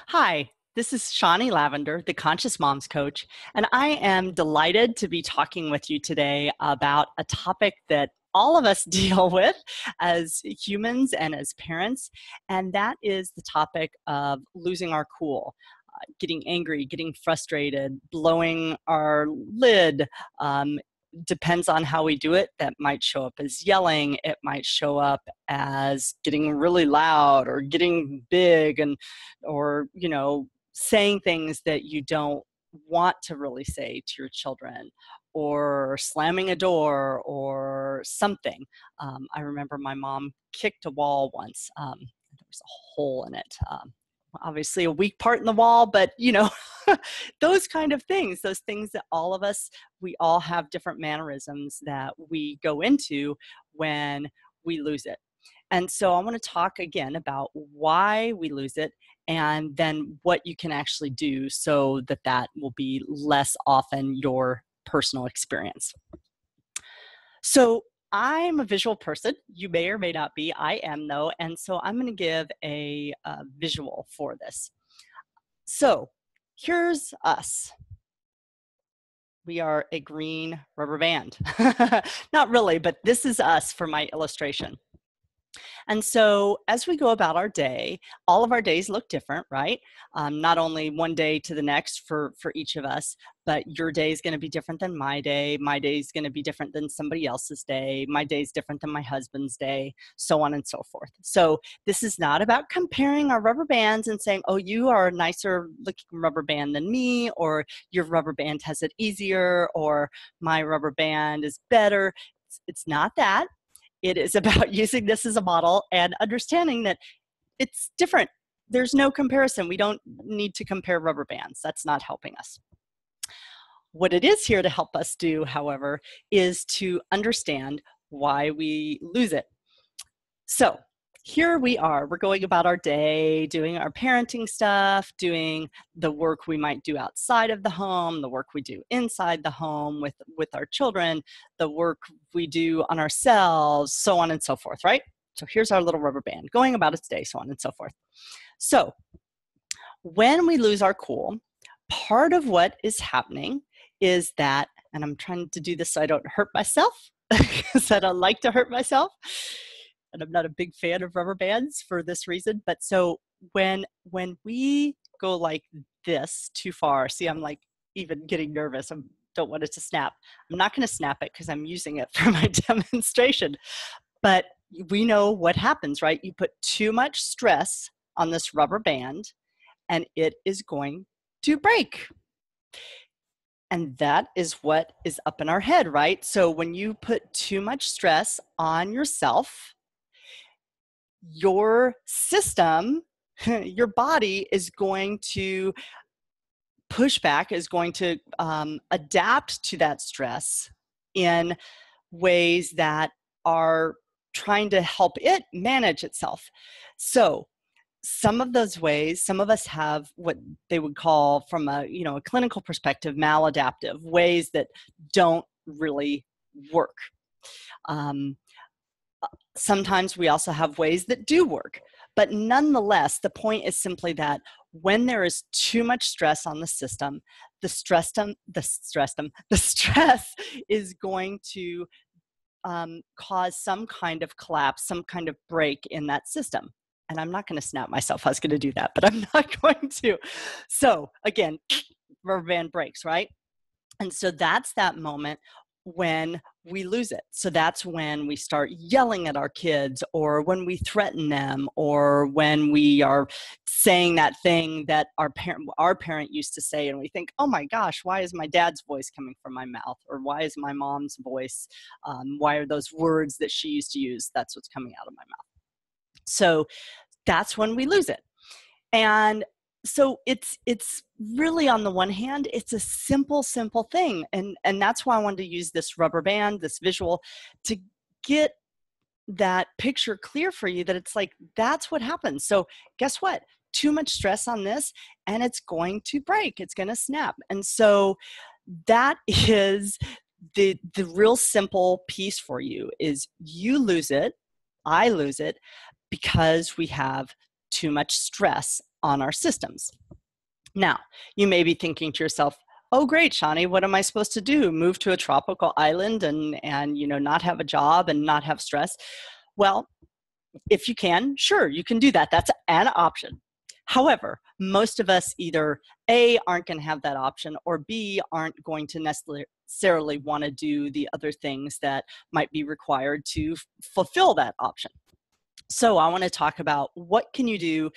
Hi, this is Shonnie Lavender, the Conscious Moms Coach, and I am delighted to be talking with you today about a topic that all of us deal with as humans and as parents, and that is the topic of losing our cool. Getting angry, getting frustrated, blowing our lid. Depends on how we do it. That might show up as yelling. It might show up as getting really loud or getting big or saying things that you don't want to really say to your children, or slamming a door or something. I remember my mom kicked a wall once. There was a hole in it. Obviously a weak part in the wall, but those kind of things, those things that we all have different mannerisms that we go into when we lose it. And so I want to talk again about why we lose it and then what you can actually do so that that will be less often your personal experience. So I'm a visual person. You may or may not be. I am, though. And so I'm going to give a visual for this. So here's us. We are a green rubber band. Not really, but this is us for my illustration. And so as we go about our day, all of our days look different, right? Not only one day to the next for each of us, but your day is going to be different than my day. My day is going to be different than somebody else's day. My day is different than my husband's day, so on and so forth. So this is not about comparing our rubber bands and saying, oh, you are a nicer looking rubber band than me, or your rubber band has it easier, or my rubber band is better. It's not that. It is about using this as a model and understanding that it's different. There's no comparison. We don't need to compare rubber bands. That's not helping us. What it is here to help us do, however, is to understand why we lose it. So here we are. We're going about our day, doing our parenting stuff, doing the work we might do outside of the home, the work we do inside the home with our children, the work we do on ourselves, so on and so forth, right? So here's our little rubber band going about its day, so on and so forth. So when we lose our cool, part of what is happening is that, and I'm trying to do this so I don't hurt myself, because I don't like to hurt myself. And I'm not a big fan of rubber bands for this reason. But so when we go like this too far, see, I'm like even getting nervous. I don't want it to snap. I'm not going to snap it because I'm using it for my demonstration. But we know what happens, right? You put too much stress on this rubber band and it is going to break. And that is what is up in our head, right? So when you put too much stress on yourself, your system, your body is going to push back, is going to adapt to that stress in ways that are trying to help it manage itself. So some of those ways, some of us have what they would call, from a clinical perspective, maladaptive ways that don't really work. Sometimes we also have ways that do work, but nonetheless, the point is simply that when there is too much stress on the system, the stress is going to cause some kind of collapse, some kind of break in that system. And I'm not going to snap myself. I was going to do that, but I'm not going to. So again, rubber band breaks, right? And so that's that moment when we lose it. So that's when we start yelling at our kids, or when we threaten them, or when we are saying that thing that our parent used to say, and we think, oh my gosh, why is my dad's voice coming from my mouth? Or why is my mom's voice, why are those words that she used to use, that's what's coming out of my mouth? So that's when we lose it. And so it's really, on the one hand, it's a simple thing. And that's why I wanted to use this rubber band, this visual, to get that picture clear for you, that it's like, that's what happens. So guess what? Too much stress on this and it's going to break. It's going to snap. And so that is the real simple piece for you, is you lose it, I lose it, because we have too much stress on our systems. Now, you may be thinking to yourself, oh, great, Shonnie, what am I supposed to do? Move to a tropical island and not have a job and not have stress? Well, if you can, sure, you can do that. That's an option. However, most of us either A, aren't going to have that option, or B, aren't going to necessarily want to do the other things that might be required to fulfill that option. So I want to talk about what can you do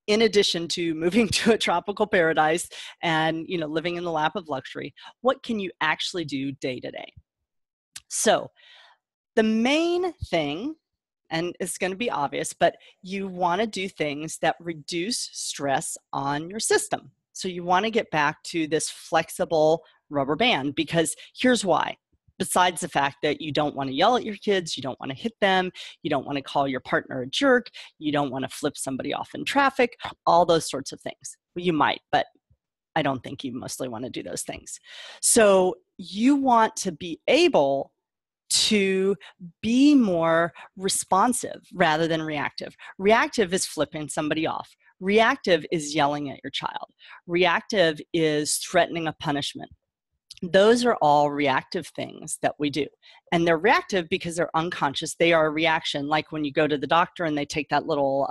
in addition to moving to a tropical paradise and living in the lap of luxury. What can you actually do day to day? So the main thing, and it's going to be obvious, but you want to do things that reduce stress on your system. So you want to get back to this flexible rubber band, because here's why. Besides the fact that you don't want to yell at your kids, you don't want to hit them, you don't want to call your partner a jerk, you don't want to flip somebody off in traffic, all those sorts of things. Well, you might, but I don't think you mostly want to do those things. So you want to be able to be more responsive rather than reactive. Reactive is flipping somebody off. Reactive is yelling at your child. Reactive is threatening a punishment. Those are all reactive things that we do. And they're reactive because they're unconscious. They are a reaction, like when you go to the doctor and they take that little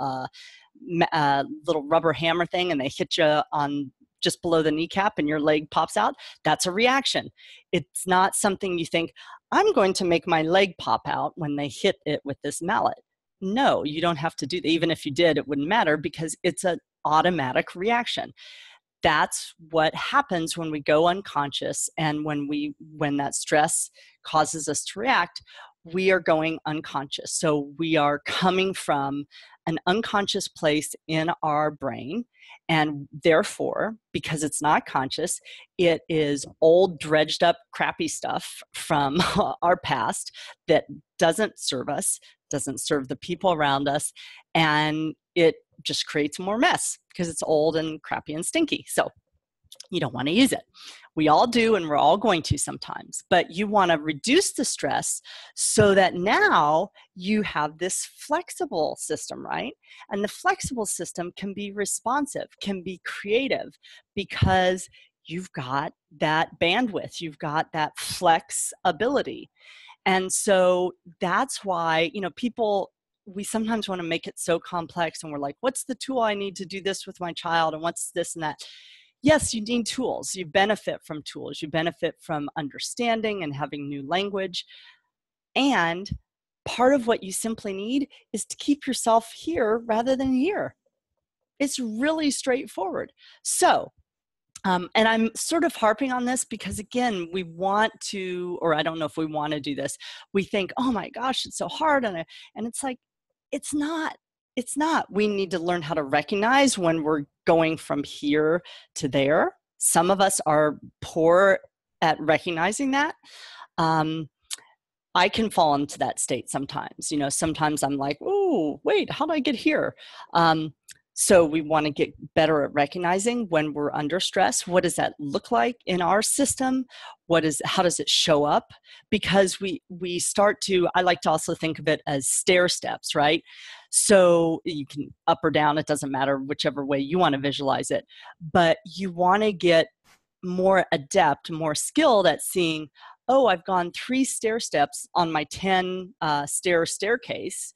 rubber hammer thing and they hit you on just below the kneecap and your leg pops out. That's a reaction. It's not something you think, I'm going to make my leg pop out when they hit it with this mallet. No, you don't have to do that. Even if you did, it wouldn't matter because it's an automatic reaction. That's what happens when we go unconscious, and when that stress causes us to react, we are going unconscious. So we are coming from an unconscious place in our brain, and therefore, because it's not conscious, it is old, dredged up, crappy stuff from our past that doesn't serve us, doesn't serve the people around us, and it just creates more mess because it's old and crappy and stinky. So you don't want to use it. We all do, and we're all going to sometimes, but you want to reduce the stress so that now you have this flexible system, right? And the flexible system can be responsive, can be creative, because you've got that bandwidth, you've got that flex ability. And so that's why, we sometimes want to make it so complex, and we're like, what's the tool I need to do this with my child, and what's this and that? Yes, you need tools. You benefit from tools. You benefit from understanding and having new language. And part of what you simply need is to keep yourself here rather than here. It's really straightforward. So, and I'm sort of harping on this because, again, we want to, or I don't know if we want to do this. We think, oh my gosh, it's so hard. And it's like, it's not. It's not. We need to learn how to recognize when we're going from here to there. Some of us are poor at recognizing that. I can fall into that state sometimes. Sometimes I'm like, oh, wait, how did I get here? So we want to get better at recognizing when we're under stress. What does that look like in our system? How does it show up? Because we start to, I like to also think of it as stair steps, right? So you can up or down, it doesn't matter whichever way you want to visualize it. But you want to get more adept, more skilled at seeing, oh, I've gone 3 stair steps on my 10 staircase.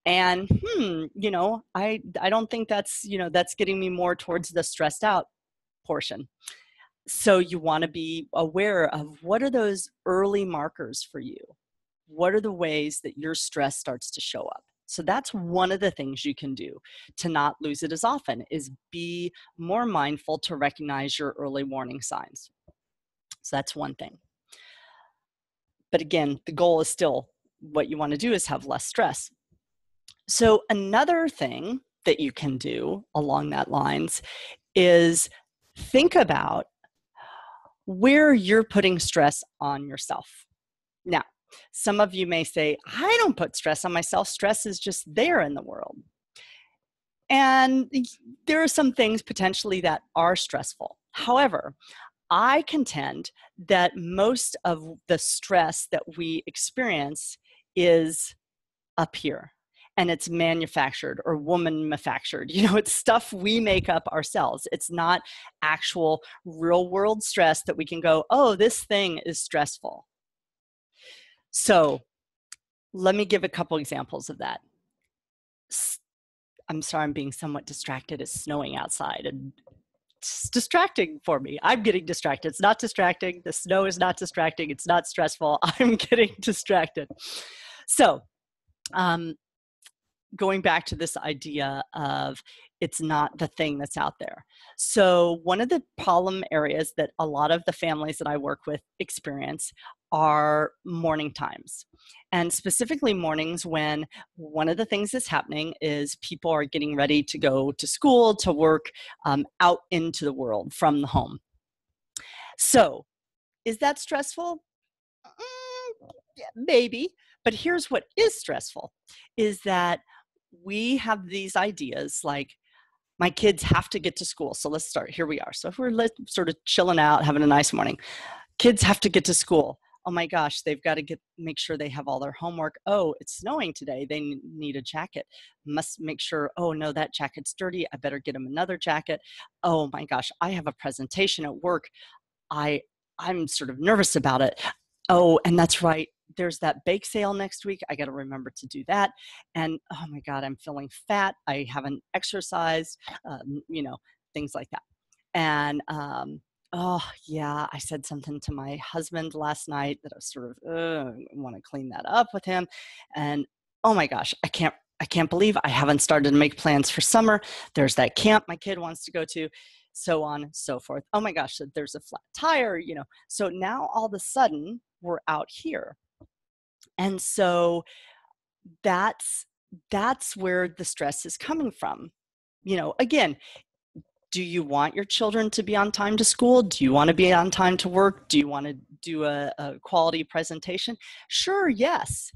And I don't think that's getting me more towards the stressed out portion. So you want to be aware of what are those early markers for you? What are the ways that your stress starts to show up? So that's one of the things you can do to not lose it as often, is be more mindful to recognize your early warning signs. So that's one thing. But again, the goal is still, what you want to do is have less stress. So another thing that you can do along that lines is think about where you're putting stress on yourself. Now, some of you may say, I don't put stress on myself. Stress is just there in the world. And there are some things potentially that are stressful. However, I contend that most of the stress that we experience is up here. and it's manufactured or woman manufactured. It's stuff we make up ourselves. It's not actual real world stress that we can go, oh, this thing is stressful. So let me give a couple examples of that. I'm sorry, I'm being somewhat distracted. It's snowing outside and it's distracting for me. I'm getting distracted. It's not distracting. The snow is not distracting. It's not stressful. I'm getting distracted. So, going back to this idea of it's not the thing that's out there. So one of the problem areas that a lot of the families that I work with experience are morning times. And specifically mornings when one of the things that's happening is people are getting ready to go to school, to work, out into the world from the home. So is that stressful? Yeah, maybe. But here's what is stressful, is that we have these ideas like, my kids have to get to school. So let's start. Here we are. So if we're sort of chilling out, having a nice morning, kids have to get to school. Oh my gosh, they've got to make sure they have all their homework. Oh, it's snowing today. They need a jacket. Must make sure, oh no, that jacket's dirty. I better get them another jacket. Oh my gosh, I have a presentation at work. I'm sort of nervous about it. Oh, and that's right. There's that bake sale next week. I got to remember to do that. And oh my God, I'm feeling fat. I haven't exercised, things like that. And oh yeah, I said something to my husband last night that I was sort of want to clean that up with him. And oh my gosh, I can't believe I haven't started to make plans for summer. There's that camp my kid wants to go to, so on and so forth. Oh my gosh, there's a flat tire, So now all of a sudden we're out here. And so that's where the stress is coming from. Again, do you want your children to be on time to school? Do you want to be on time to work? Do you want to do a quality presentation? Sure, yes.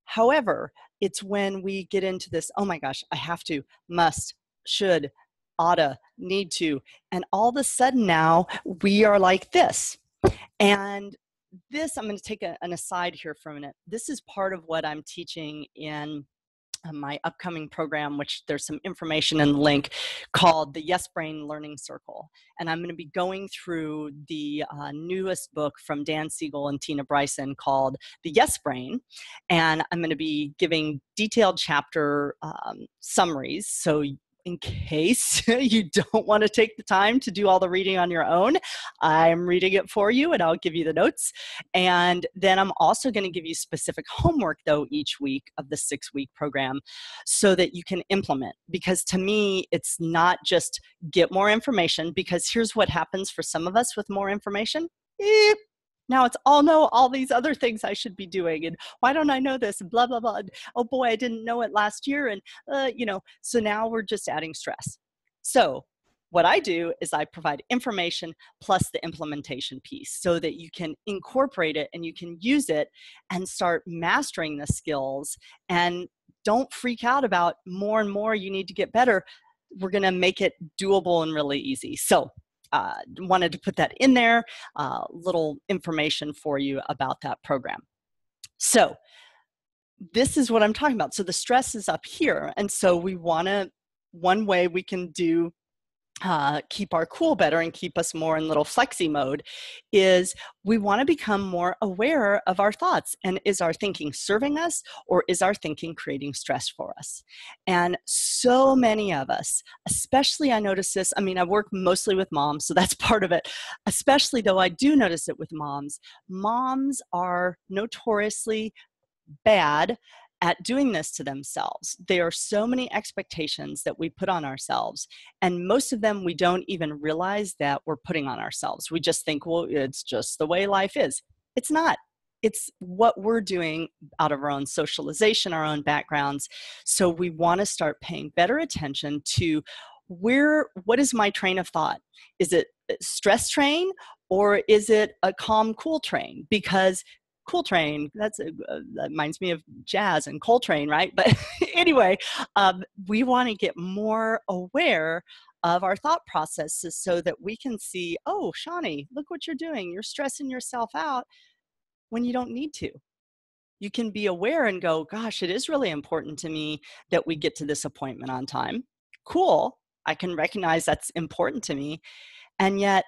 However, it's when we get into this, oh my gosh, I have to, must, should, oughta, need to, and all of a sudden now we are like this. And this, I'm going to take an aside here for a minute. This is part of what I'm teaching in my upcoming program, which there's some information in the link, called the Yes Brain Learning Circle. And I'm going to be going through the newest book from Dan Siegel and Tina Bryson called The Yes Brain. And I'm going to be giving detailed chapter summaries. So in case you don't want to take the time to do all the reading on your own, I'm reading it for you and I'll give you the notes. And then I'm also going to give you specific homework, though, each week of the 6-week program so that you can implement. Because to me, it's not just get more information, because here's what happens for some of us with more information. Now it's all these other things I should be doing, and why don't I know this, and blah, blah, blah. And, oh boy, I didn't know it last year. And, so now we're just adding stress. So what I do is I provide information plus the implementation piece so that you can incorporate it and you can use it and start mastering the skills, and don't freak out about more and more you need to get better. We're going to make it doable and really easy. So wanted to put that in there, little information for you about that program. So this is what I'm talking about. So the stress is up here. And so one way we can do keep our cool better and keep us more in little flexi mode is we want to become more aware of our thoughts. And is our thinking serving us, or is our thinking creating stress for us? And so many of us, especially I notice this, I work mostly with moms, so that's part of it. Especially though I do notice it with moms. Moms are notoriously bad at doing this to themselves. There are so many expectations that we put on ourselves, and most of them we don't even realize that we're putting on ourselves. We just think, well, it's just the way life is. It's not. It's what we're doing out of our own socialization, our own backgrounds. So we want to start paying better attention to what is my train of thought? Is it a stress train, or is it a calm, cool train? Because Coltrane, that reminds me of jazz and Coltrane, right? But anyway, we want to get more aware of our thought processes so that we can see, oh, Shonnie, look what you're doing. You're stressing yourself out when you don't need to. You can be aware and go, gosh, it is really important to me that we get to this appointment on time. Cool. I can recognize that's important to me. And yet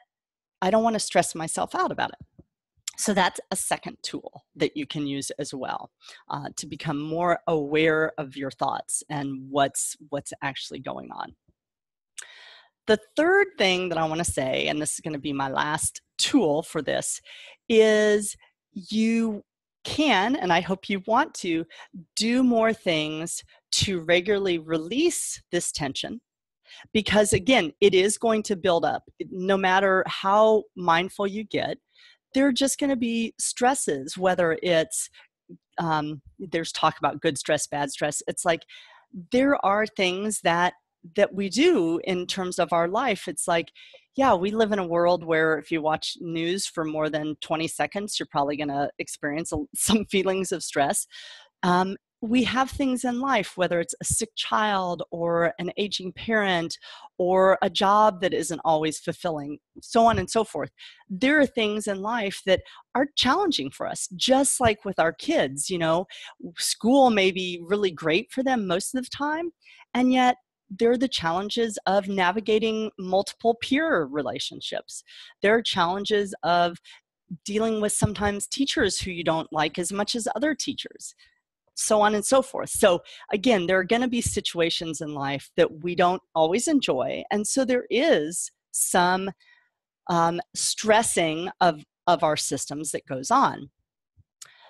I don't want to stress myself out about it. So that's a second tool that you can use as well, to become more aware of your thoughts and what's actually going on. The third thing that I want to say, and this is going to be my last tool for this, is you can, and I hope you want to, do more things to regularly release this tension. Because again, it is going to build up. No matter how mindful you get, there are just going to be stresses, whether it's, there's talk about good stress, bad stress. It's like there are things that we do in terms of our life. It's like, yeah, we live in a world where if you watch news for more than 20 seconds, you're probably going to experience some feelings of stress. We have things in life, whether it's a sick child or an aging parent or a job that isn't always fulfilling, so on and so forth. There are things in life that are challenging for us, just like with our kids. School may be really great for them most of the time, and yet there are the challenges of navigating multiple peer relationships. There are challenges of dealing with sometimes teachers who you don't like as much as other teachers, so on and so forth. So again, there are going to be situations in life that we don't always enjoy. And so there is some stressing of our systems that goes on.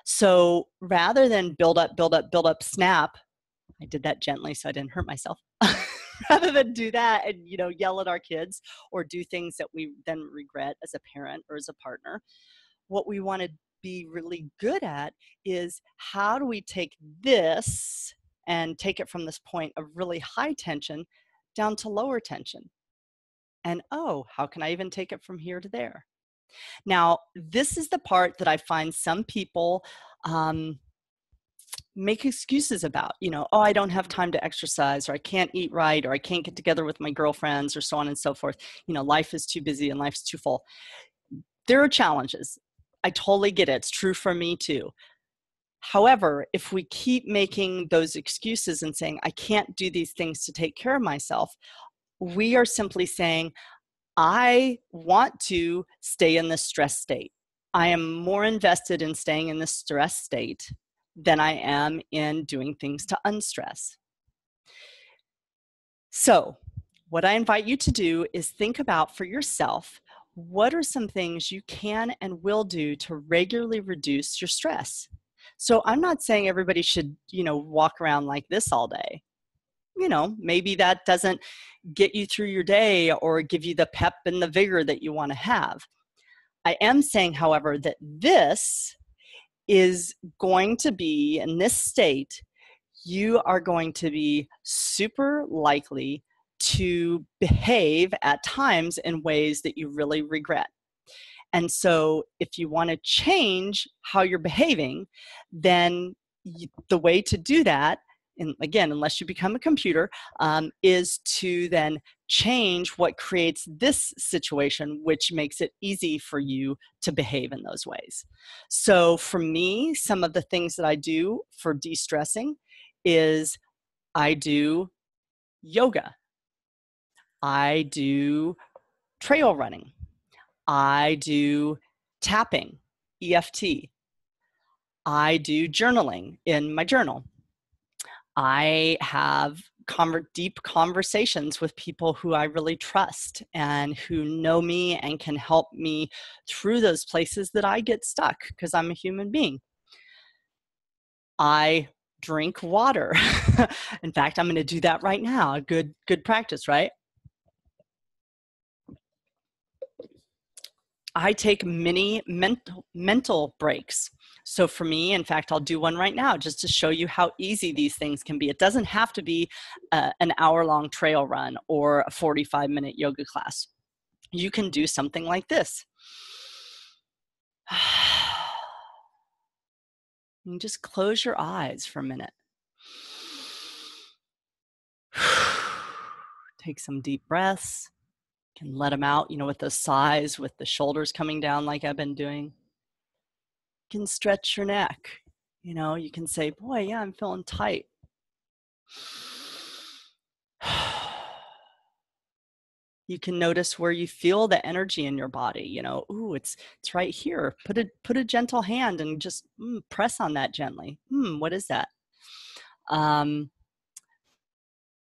So rather than build up, snap, I did that gently so I didn't hurt myself. Rather than do that and, yell at our kids or do things that we then regret as a parent or as a partner, what we want to be really good at is how do we take this and take it from this point of really high tension down to lower tension? And how can I even take it from here to there? Now, this is the part that I find some people make excuses about, I don't have time to exercise, or I can't eat right, or I can't get together with my girlfriends, or so on and so forth. Life is too busy and life's too full. There are challenges. I totally get it. It's true for me too. However, if we keep making those excuses and saying, I can't do these things to take care of myself, we are simply saying, I want to stay in this stress state. I am more invested in staying in this stress state than I am in doing things to unstress. So, what I invite you to do is think about for yourself, what are some things you can and will do to regularly reduce your stress? So I'm not saying everybody should, walk around like this all day. Maybe that doesn't get you through your day or give you the pep and the vigor that you want to have. I am saying, however, that this is going to be, in this state, you are going to be super likely to behave at times in ways that you really regret. And so if you want to change how you're behaving, then the way to do that, and again, unless you become a computer, is to then change what creates this situation, which makes it easy for you to behave in those ways. So for me, some of the things that I do for de-stressing is I do yoga. I do trail running. I do tapping, EFT. I do journaling in my journal. I have deep conversations with people who I really trust and who know me and can help me through those places that I get stuck because I'm a human being. I drink water. In fact, I'm going to do that right now. Good practice, right? I take mini mental breaks. So for me, in fact, I'll do one right now just to show you how easy these things can be. It doesn't have to be an hour-long trail run or a 45-minute yoga class. You can do something like this. And just close your eyes for a minute. Take some deep breaths. You can let them out, with the sighs, with the shoulders coming down like I've been doing. You can stretch your neck. You can say, boy, yeah, I'm feeling tight. You can notice where you feel the energy in your body. Ooh, it's right here. Put a gentle hand and just press on that gently. What is that?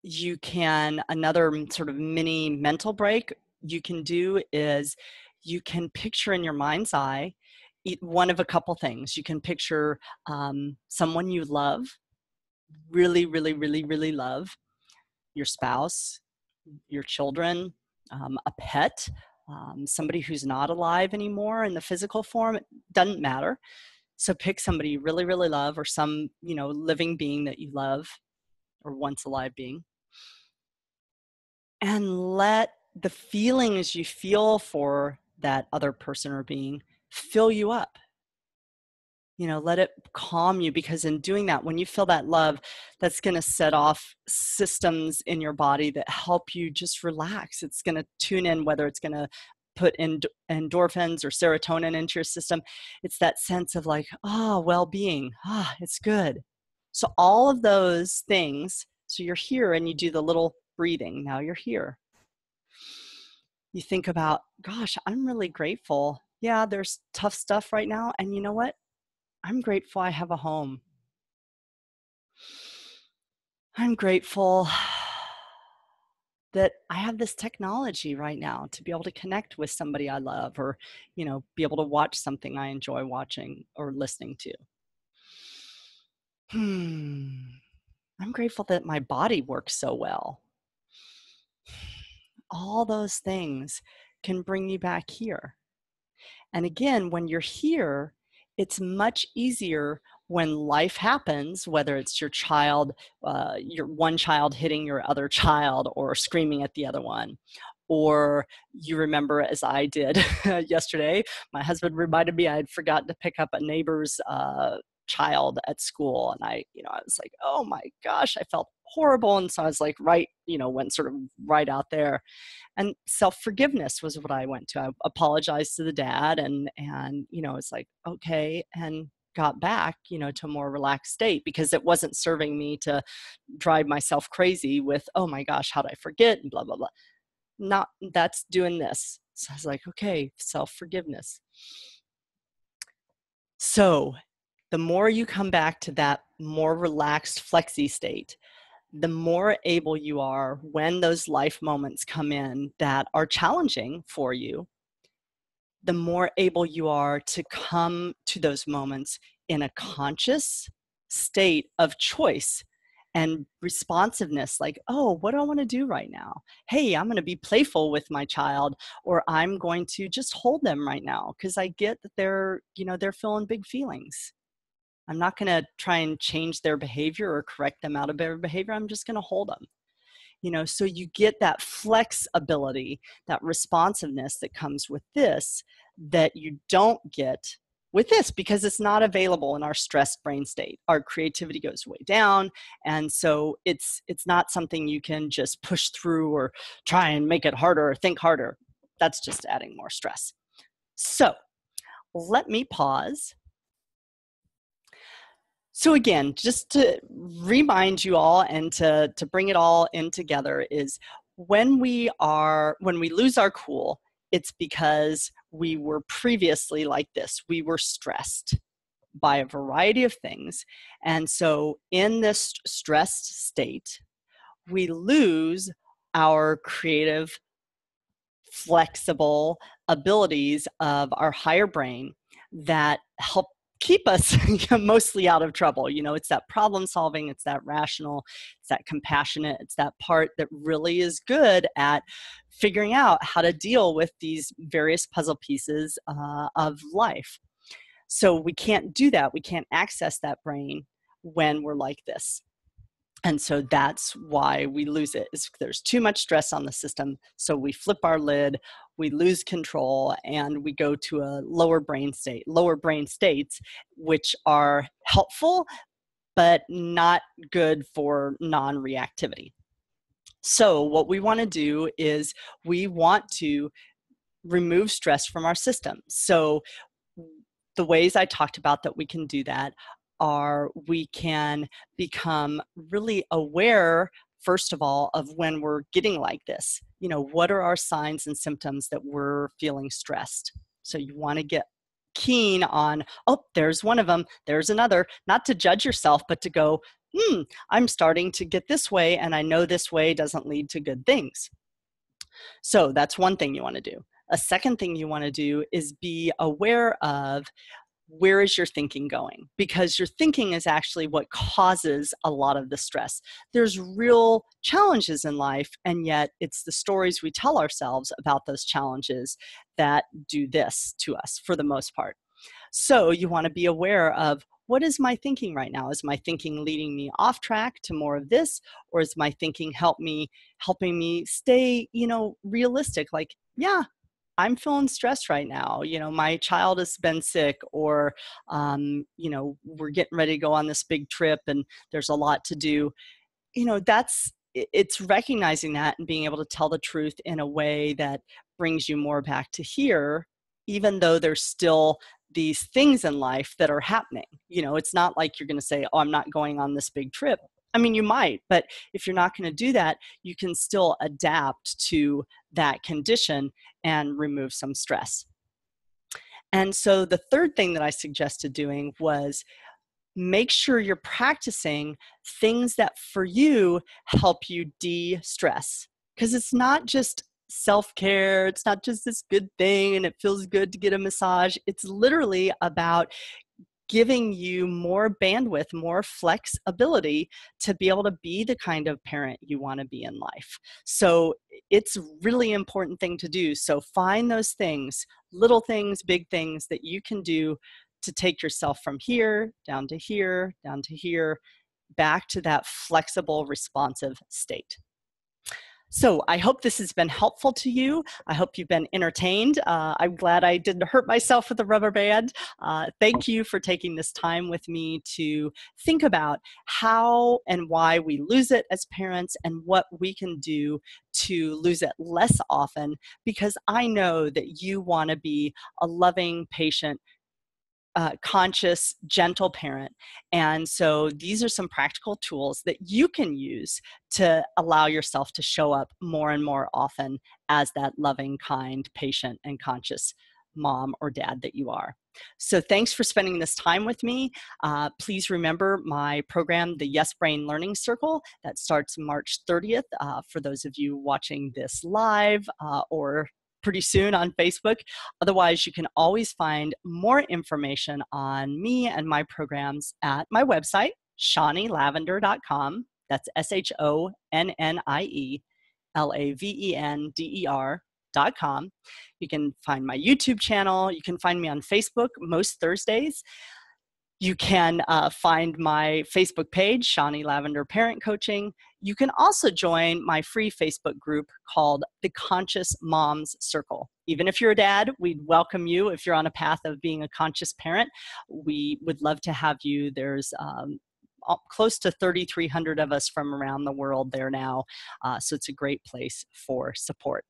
You can, another sort of mini mental break you can do is you can picture in your mind's eye one of a couple things. You can picture someone you love, really, really, really, really love, your spouse, your children, a pet, somebody who's not alive anymore in the physical form. It doesn't matter. So pick somebody you really, really love, or some, living being that you love, or once alive being, and let the feelings you feel for that other person or being fill you up. Let it calm you, because in doing that, when you feel that love, that's going to set off systems in your body that help you just relax. It's going to tune in, whether it's going to put in endorphins or serotonin into your system. It's that sense of like, well-being. It's good. So all of those things. So you're here and you do the little breathing. Now you're here. You think about, gosh, I'm really grateful. Yeah, there's tough stuff right now. And you know what? I'm grateful I have a home. I'm grateful that I have this technology right now to be able to connect with somebody I love, or, be able to watch something I enjoy watching or listening to. I'm grateful that my body works so well. All those things can bring you back here. And again, when you're here, it's much easier when life happens, whether it's your child, your one child hitting your other child or screaming at the other one, or you remember, as I did yesterday, my husband reminded me I had forgotten to pick up a neighbor's child at school. And I was like, oh my gosh, I felt horrible. And so I was like, went sort of right out there. And self-forgiveness was what I went to. I apologized to the dad, and it's like, okay, and got back, to a more relaxed state, because it wasn't serving me to drive myself crazy with, oh my gosh, how'd I forget, and blah, blah, blah. Not, that's doing this. So I was like, okay, self-forgiveness. So the more you come back to that more relaxed flexi state, the more able you are, when those life moments come in that are challenging for you, the more able you are to come to those moments in a conscious state of choice and responsiveness. Like, oh, what do I want to do right now? Hey, I'm going to be playful with my child, or I'm going to just hold them right now, because I get that they're feeling big feelings. I'm not going to try and change their behavior or correct them out of their behavior. I'm just going to hold them. So you get that flexibility, that responsiveness that comes with this, that you don't get with this, because it's not available in our stressed brain state. Our creativity goes way down. And so it's not something you can just push through or try and make it harder or think harder. That's just adding more stress. So let me pause. So again, just to remind you all and to bring it all in together, is when we lose our cool, it's because we were previously like this. We were stressed by a variety of things. And so in this stressed state, we lose our creative, flexible abilities of our higher brain that help keep us mostly out of trouble. It's that problem solving, it's that rational, it's that compassionate, it's that part that really is good at figuring out how to deal with these various puzzle pieces of life. So we can't do that. We can't access that brain when we're like this. And so that's why we lose it, is there's too much stress on the system. So we flip our lid, we lose control, and we go to a lower brain states, which are helpful, but not good for non-reactivity. So what we want to do is we want to remove stress from our system. So the ways I talked about that we can do that are we can become really aware, first of all, of when we're getting like this. What are our signs and symptoms that we're feeling stressed? So you want to get keen on, oh, there's one of them, there's another, not to judge yourself, but to go, I'm starting to get this way, and I know this way doesn't lead to good things. So that's one thing you want to do. A second thing you want to do is be aware of, where is your thinking going? Because your thinking is actually what causes a lot of the stress. There's real challenges in life, and yet it's the stories we tell ourselves about those challenges that do this to us for the most part. So you want to be aware of, what is my thinking right now? Is my thinking leading me off track to more of this? Or is my thinking helping me stay, realistic? Like, yeah, I'm feeling stressed right now. My child has been sick, or, we're getting ready to go on this big trip and there's a lot to do. It's recognizing that and being able to tell the truth in a way that brings you more back to here, even though there's still these things in life that are happening. It's not like you're going to say, oh, I'm not going on this big trip. I mean, you might, but if you're not going to do that, you can still adapt to that condition and remove some stress. And so the third thing that I suggested doing was, make sure you're practicing things that for you help you de-stress. Because it's not just self-care, it's not just this good thing and it feels good to get a massage. It's literally about giving you more bandwidth, more flexibility to be able to be the kind of parent you want to be in life. So it's a really important thing to do. So find those things, little things, big things that you can do to take yourself from here, down to here, down to here, back to that flexible, responsive state. So I hope this has been helpful to you. I hope you've been entertained. I'm glad I didn't hurt myself with the rubber band. Thank you for taking this time with me to think about how and why we lose it as parents and what we can do to lose it less often, because I know that you want to be a loving, patient, conscious, gentle parent. And so these are some practical tools that you can use to allow yourself to show up more and more often as that loving, kind, patient, and conscious mom or dad that you are. So thanks for spending this time with me. Please remember my program, the Yes Brain Learning Circle, that starts March 30th. For those of you watching this live or pretty soon on Facebook. Otherwise, you can always find more information on me and my programs at my website, ShonnieLavender.com. That's ShonnieLavender.com. You can find my YouTube channel. You can find me on Facebook most Thursdays. You can find my Facebook page, Shonnie Lavender Parent Coaching. You can also join my free Facebook group called the Conscious Moms Circle. Even if you're a dad, we'd welcome you. If you're on a path of being a conscious parent, we would love to have you. There's close to 3,300 of us from around the world there now, so it's a great place for support.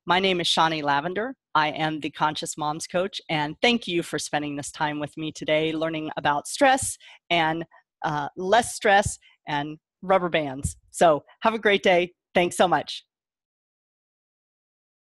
My name is Shonnie Lavender. I am the Conscious Moms Coach, and thank you for spending this time with me today, learning about stress and less stress and rubber bands. So have a great day. Thanks so much.